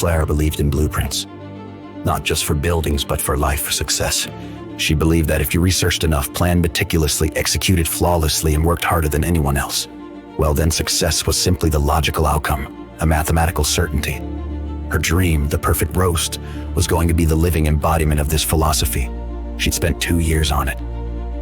Clara believed in blueprints. Not just for buildings, but for life success. She believed that if you researched enough, planned meticulously, executed flawlessly, and worked harder than anyone else, well then success was simply the logical outcome, a mathematical certainty. Her dream, the perfect roast, was going to be the living embodiment of this philosophy. She'd spent 2 years on it.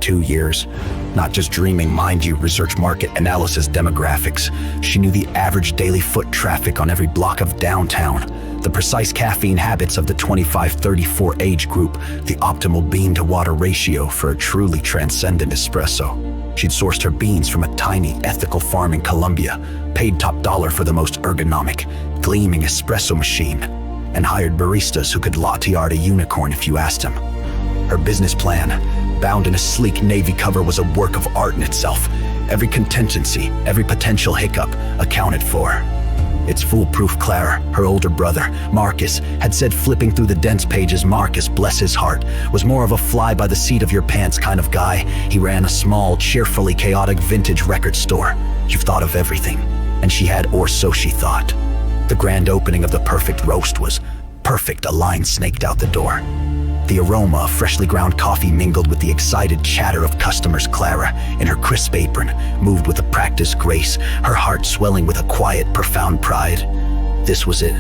2 years. Not just dreaming, mind you, research, market analysis, demographics. She knew the average daily foot traffic on every block of downtown, the precise caffeine habits of the 25-34 age group, the optimal bean-to-water ratio for a truly transcendent espresso. She'd sourced her beans from a tiny, ethical farm in Colombia, paid top dollar for the most ergonomic, gleaming espresso machine, and hired baristas who could latte art a unicorn if you asked them. Her business plan, bound in a sleek navy cover, was a work of art in itself. Every contingency, every potential hiccup accounted for. It's foolproof. Clara, her older brother, Marcus, had said flipping through the dense pages. Marcus, bless his heart, was more of a fly-by-the-seat-of-your-pants kind of guy. He ran a small, cheerfully chaotic vintage record store. You've thought of everything, and she had, or so she thought. The grand opening of the perfect roast was perfect. A line snaked out the door. The aroma of freshly ground coffee mingled with the excited chatter of customers. Clara, in her crisp apron, moved with a practiced grace, her heart swelling with a quiet, profound pride. This was it,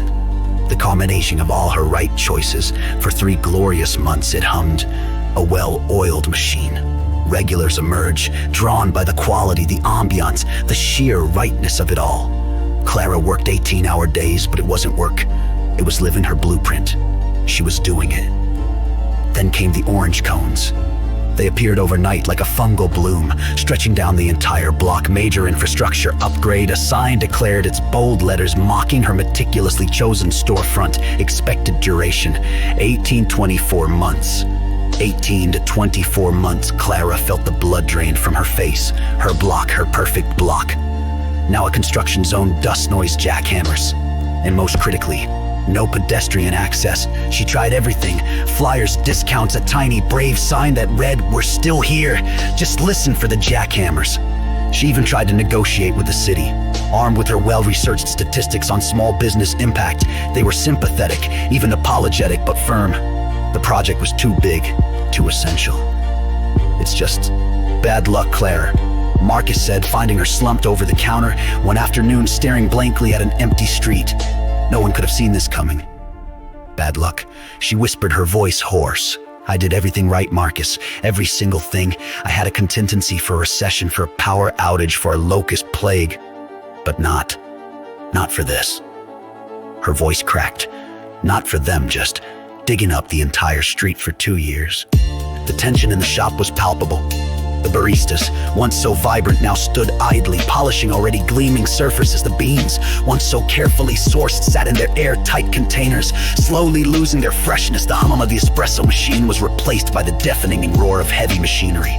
the culmination of all her right choices. For 3 glorious months it hummed, a well-oiled machine. Regulars emerge, drawn by the quality, the ambiance, the sheer rightness of it all. Clara worked 18-hour days, but it wasn't work. It was living her blueprint. She was doing it. Then came the orange cones. They appeared overnight like a fungal bloom, stretching down the entire block. Major infrastructure upgrade, a sign declared, its bold letters mocking her meticulously chosen storefront. Expected duration, 18-24 months. 18 to 24 months. Clara felt the blood drain from her face. Her block, her perfect block. Now a construction zone, dust noise, jackhammers. And most critically, no pedestrian access. She tried everything. Flyers, discounts, a tiny brave sign that read, "We're still here. Just listen for the jackhammers." She even tried to negotiate with the city. Armed with her well-researched statistics on small business impact, they were sympathetic, even apologetic, but firm. The project was too big, too essential. "It's just bad luck, Claire," Marcus said, finding her slumped over the counter one afternoon, staring blankly at an empty street. No one could have seen this coming. "Bad luck," she whispered, her voice hoarse. "I did everything right, Marcus. Every single thing. I had a contingency for a recession, for a power outage, for a locust plague. But not for this." Her voice cracked. "Not for them, just digging up the entire street for 2 years." The tension in the shop was palpable. The baristas, once so vibrant, now stood idly, polishing already gleaming surfaces. The beans, once so carefully sourced, sat in their airtight containers, slowly losing their freshness. The hum of the espresso machine was replaced by the deafening roar of heavy machinery.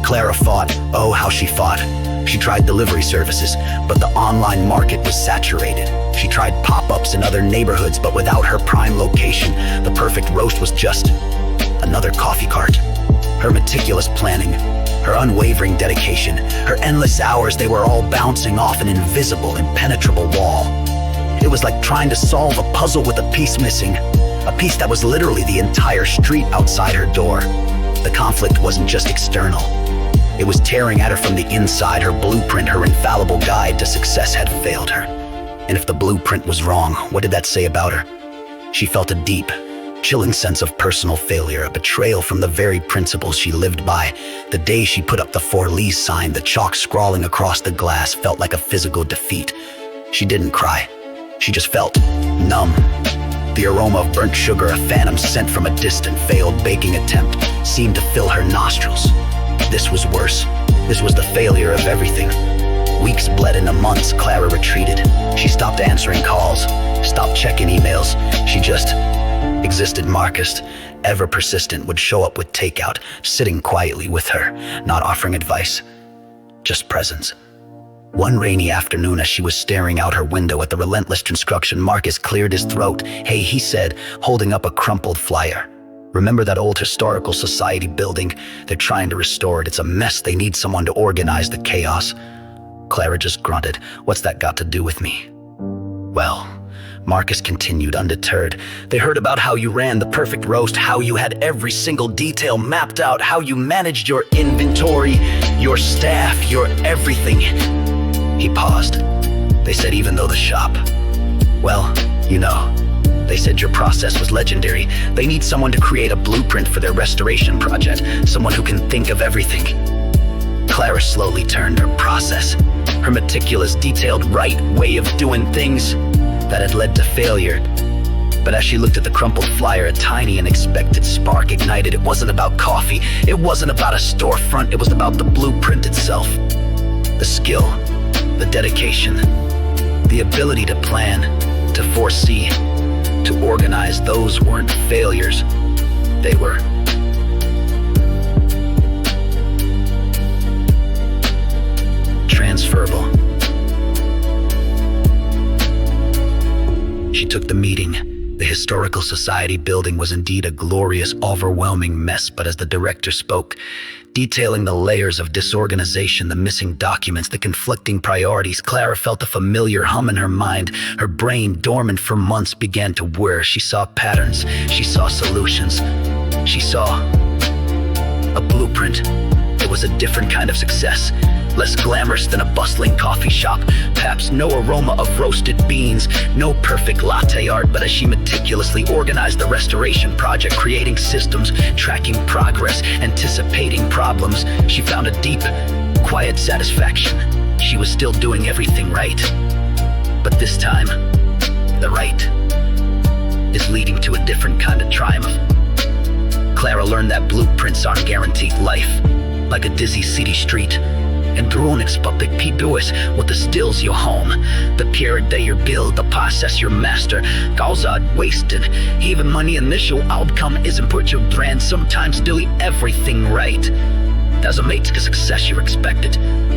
Clara fought. Oh, how she fought. She tried delivery services, but the online market was saturated. She tried pop-ups in other neighborhoods, but without her prime location, the perfect roast was just another coffee cart. Her meticulous planning, her unwavering dedication, her endless hours, they were all bouncing off an invisible, impenetrable wall. It was like trying to solve a puzzle with a piece missing, a piece that was literally the entire street outside her door. The conflict wasn't just external. It was tearing at her from the inside. Her blueprint, her infallible guide to success, had failed her. And if the blueprint was wrong, what did that say about her? She felt a deep, chilling sense of personal failure, a betrayal from the very principles she lived by. The day she put up the "For Lee's" sign, the chalk scrawling across the glass, felt like a physical defeat. She didn't cry. She just felt numb. The aroma of burnt sugar, a phantom scent from a distant failed baking attempt, seemed to fill her nostrils. This was worse. This was the failure of everything. Weeks bled into months. Clara retreated. She stopped answering calls, stopped checking emails. She just existed. Marcus, ever persistent, would show up with takeout, sitting quietly with her, not offering advice, just presence. One rainy afternoon, as she was staring out her window at the relentless construction, Marcus cleared his throat. "Hey," he said, holding up a crumpled flyer. "Remember that old historical society building? They're trying to restore it. It's a mess. They need someone to organize the chaos." Clara just grunted. "What's that got to do with me?" "Well, Marcus continued undeterred. They heard about how you ran the perfect roast, how you had every single detail mapped out, how you managed your inventory, your staff, your everything. He paused. They said even though the shop, well, you know, they said your process was legendary. They need someone to create a blueprint for their restoration project, someone who can think of everything. Clara slowly turned her process, her meticulous, detailed, right way of doing things that had led to failure. But as she looked at the crumpled flyer, a tiny unexpected spark ignited. It wasn't about coffee. It wasn't about a storefront. It was about the blueprint itself. The skill, the dedication, the ability to plan, to foresee, to organize. Those weren't failures. They were transferable. She took the meeting. The Historical Society building was indeed a glorious, overwhelming mess, but as the director spoke, detailing the layers of disorganization, the missing documents, the conflicting priorities, Clara felt a familiar hum in her mind. Her brain, dormant for months, began to whir. She saw patterns. She saw solutions. She saw a blueprint. It was a different kind of success, less glamorous than a bustling coffee shop. Perhaps no aroma of roasted beans, no perfect latte art, but as she meticulously organized the restoration project, creating systems, tracking progress, anticipating problems, she found a deep, quiet satisfaction. She was still doing everything right. But this time, the right is leading to a different kind of triumph. Clara learned that blueprints aren't guaranteed life. Like a dizzy city street, and through unexpected pituous what the stills your home, the period that you build, the process you master, goals are wasted. Even money initial outcome isn't put your brand, sometimes doing everything right doesn't make the success you expected,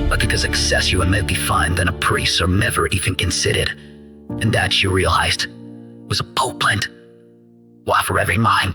but because success you may be fine than a priest or never even considered. And that you realized was a potent, for every mind.